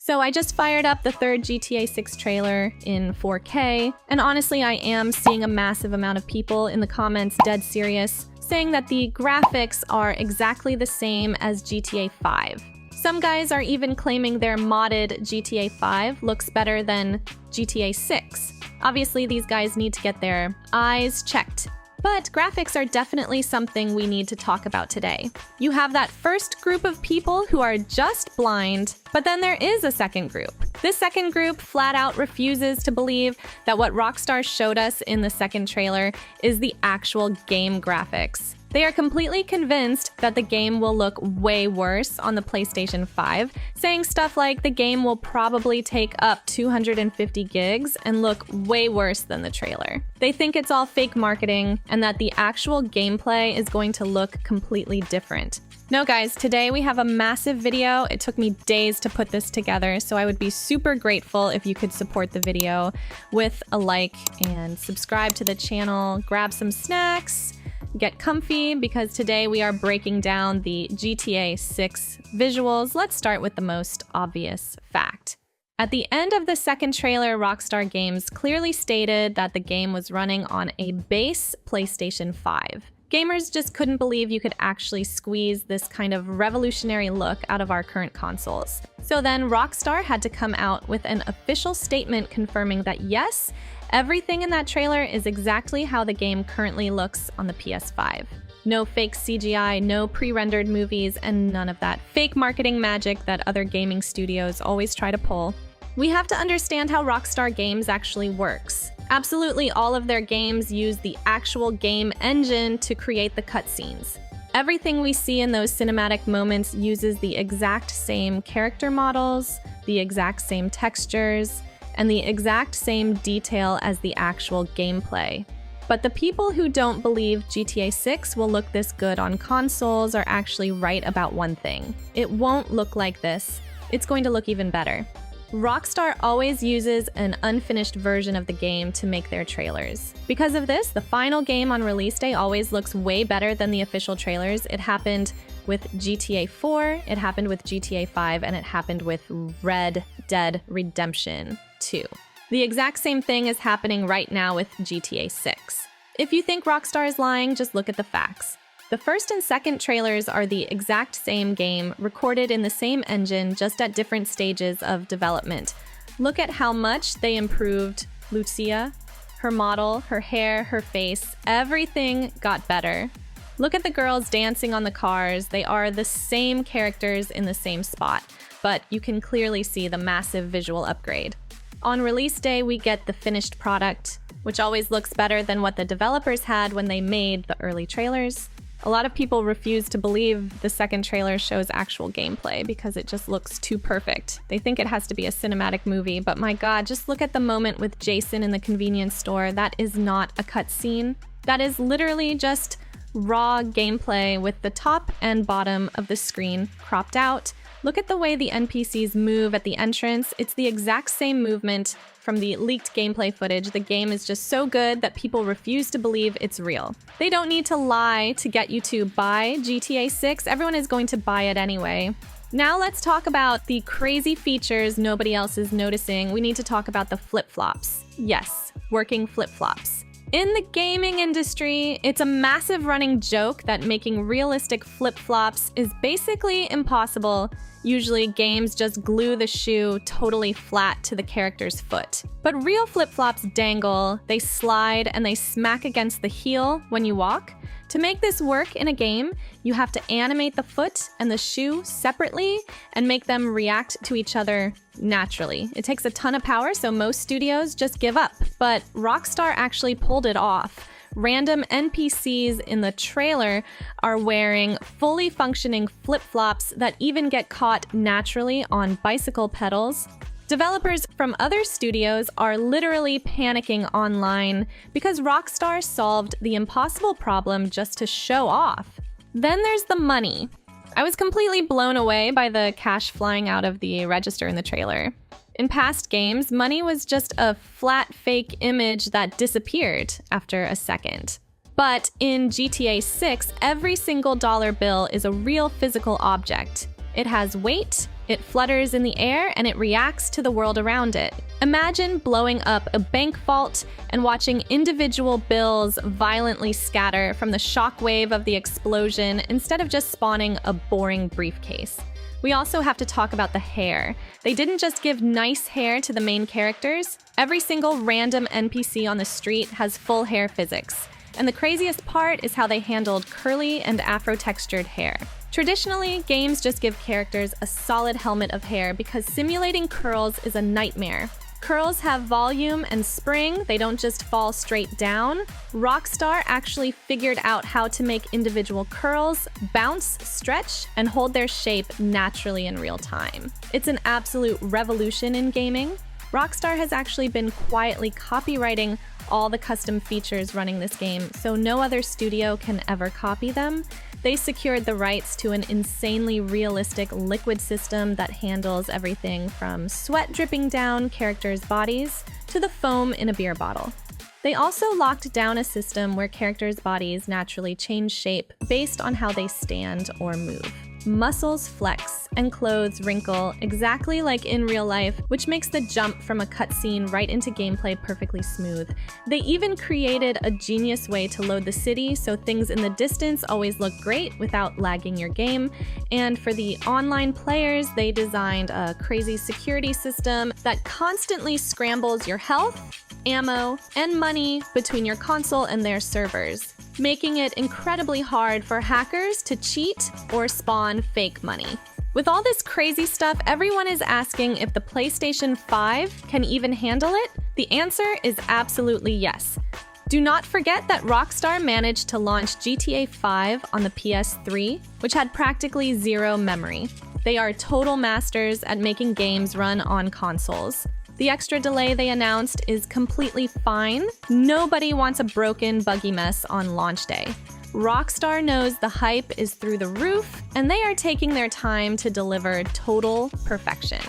So I just fired up the third GTA 6 trailer in 4K, and honestly I am seeing a massive amount of people in the comments dead serious, saying that the graphics are exactly the same as GTA 5. Some guys are even claiming their modded GTA 5 looks better than GTA 6. Obviously these guys need to get their eyes checked. But graphics are definitely something we need to talk about today. You have that first group of people who are just blind, but then there is a second group. This second group flat out refuses to believe that what Rockstar showed us in the second trailer is the actual game graphics. They are completely convinced that the game will look way worse on the PlayStation 5, saying stuff like the game will probably take up 250 gigs and look way worse than the trailer. They think it's all fake marketing and that the actual gameplay is going to look completely different. No guys, today we have a massive video. It took me days to put this together, so I would be super grateful if you could support the video with a like and subscribe to the channel, grab some snacks, get comfy, because today we are breaking down the GTA 6 visuals. Let's start with the most obvious fact. At the end of the second trailer, Rockstar Games clearly stated that the game was running on a base PlayStation 5. Gamers just couldn't believe you could actually squeeze this kind of revolutionary look out of our current consoles. So then Rockstar had to come out with an official statement confirming that yes, everything in that trailer is exactly how the game currently looks on the PS5. No fake CGI, no pre-rendered movies, and none of that fake marketing magic that other gaming studios always try to pull. We have to understand how Rockstar Games actually works. Absolutely all of their games use the actual game engine to create the cutscenes. Everything we see in those cinematic moments uses the exact same character models, the exact same textures, and the exact same detail as the actual gameplay. But the people who don't believe GTA 6 will look this good on consoles are actually right about one thing. It won't look like this. It's going to look even better. Rockstar always uses an unfinished version of the game to make their trailers. Because of this, the final game on release day always looks way better than the official trailers. It happened with GTA 4, it happened with GTA 5, and it happened with Red Dead Redemption 2. The exact same thing is happening right now with GTA 6. If you think Rockstar is lying, just look at the facts. The first and second trailers are the exact same game, recorded in the same engine, just at different stages of development. Look at how much they improved Lucia, her model, her hair, her face, everything got better. Look at the girls dancing on the cars. They are the same characters in the same spot, but you can clearly see the massive visual upgrade. On release day, we get the finished product, which always looks better than what the developers had when they made the early trailers. A lot of people refuse to believe the second trailer shows actual gameplay because it just looks too perfect. They think it has to be a cinematic movie, but my god, just look at the moment with Jason in the convenience store. That is not a cutscene. That is literally just raw gameplay with the top and bottom of the screen cropped out. Look at the way the NPCs move at the entrance. It's the exact same movement from the leaked gameplay footage. The game is just so good that people refuse to believe it's real. They don't need to lie to get you to buy GTA 6. Everyone is going to buy it anyway. Now let's talk about the crazy features nobody else is noticing. We need to talk about the flip-flops. Yes, working flip-flops. In the gaming industry, it's a massive running joke that making realistic flip-flops is basically impossible. Usually games just glue the shoe totally flat to the character's foot. But real flip-flops dangle, they slide, and they smack against the heel when you walk. To make this work in a game, you have to animate the foot and the shoe separately and make them react to each other naturally. It takes a ton of power, so most studios just give up. But Rockstar actually pulled it off. Random NPCs in the trailer are wearing fully functioning flip-flops that even get caught naturally on bicycle pedals. Developers from other studios are literally panicking online because Rockstar solved the impossible problem just to show off. Then there's the money. I was completely blown away by the cash flying out of the register in the trailer. In past games, money was just a flat fake image that disappeared after a second. But in GTA 6, every single dollar bill is a real physical object. It has weight, It flutters in the air and it reacts to the world around it. Imagine blowing up a bank vault and watching individual bills violently scatter from the shockwave of the explosion instead of just spawning a boring briefcase. We also have to talk about the hair. They didn't just give nice hair to the main characters. Every single random NPC on the street has full hair physics. And the craziest part is how they handled curly and afro-textured hair. Traditionally, games just give characters a solid helmet of hair because simulating curls is a nightmare. Curls have volume and spring, they don't just fall straight down. Rockstar actually figured out how to make individual curls bounce, stretch, and hold their shape naturally in real time. It's an absolute revolution in gaming. Rockstar has actually been quietly copywriting all the custom features running this game, so no other studio can ever copy them. They secured the rights to an insanely realistic liquid system that handles everything from sweat dripping down characters' bodies to the foam in a beer bottle. They also locked down a system where characters' bodies naturally change shape based on how they stand or move. Muscles flex and clothes wrinkle exactly like in real life, which makes the jump from a cutscene right into gameplay perfectly smooth. They even created a genius way to load the city so things in the distance always look great without lagging your game. And for the online players, they designed a crazy security system that constantly scrambles your health, ammo, and money between your console and their servers, making it incredibly hard for hackers to cheat or spawn fake money. With all this crazy stuff, everyone is asking if the PlayStation 5 can even handle it. The answer is absolutely yes. Do not forget that Rockstar managed to launch GTA 5 on the PS3, which had practically zero memory. They are total masters at making games run on consoles. The extra delay they announced is completely fine. Nobody wants a broken, buggy mess on launch day. Rockstar knows the hype is through the roof, and they are taking their time to deliver total perfection.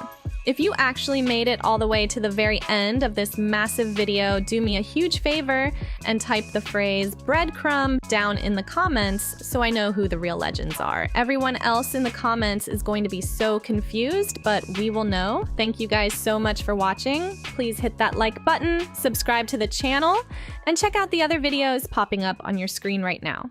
If you actually made it all the way to the very end of this massive video, do me a huge favor and type the phrase breadcrumb down in the comments so I know who the real legends are. Everyone else in the comments is going to be so confused, but we will know. Thank you guys so much for watching. Please hit that like button, subscribe to the channel, and check out the other videos popping up on your screen right now.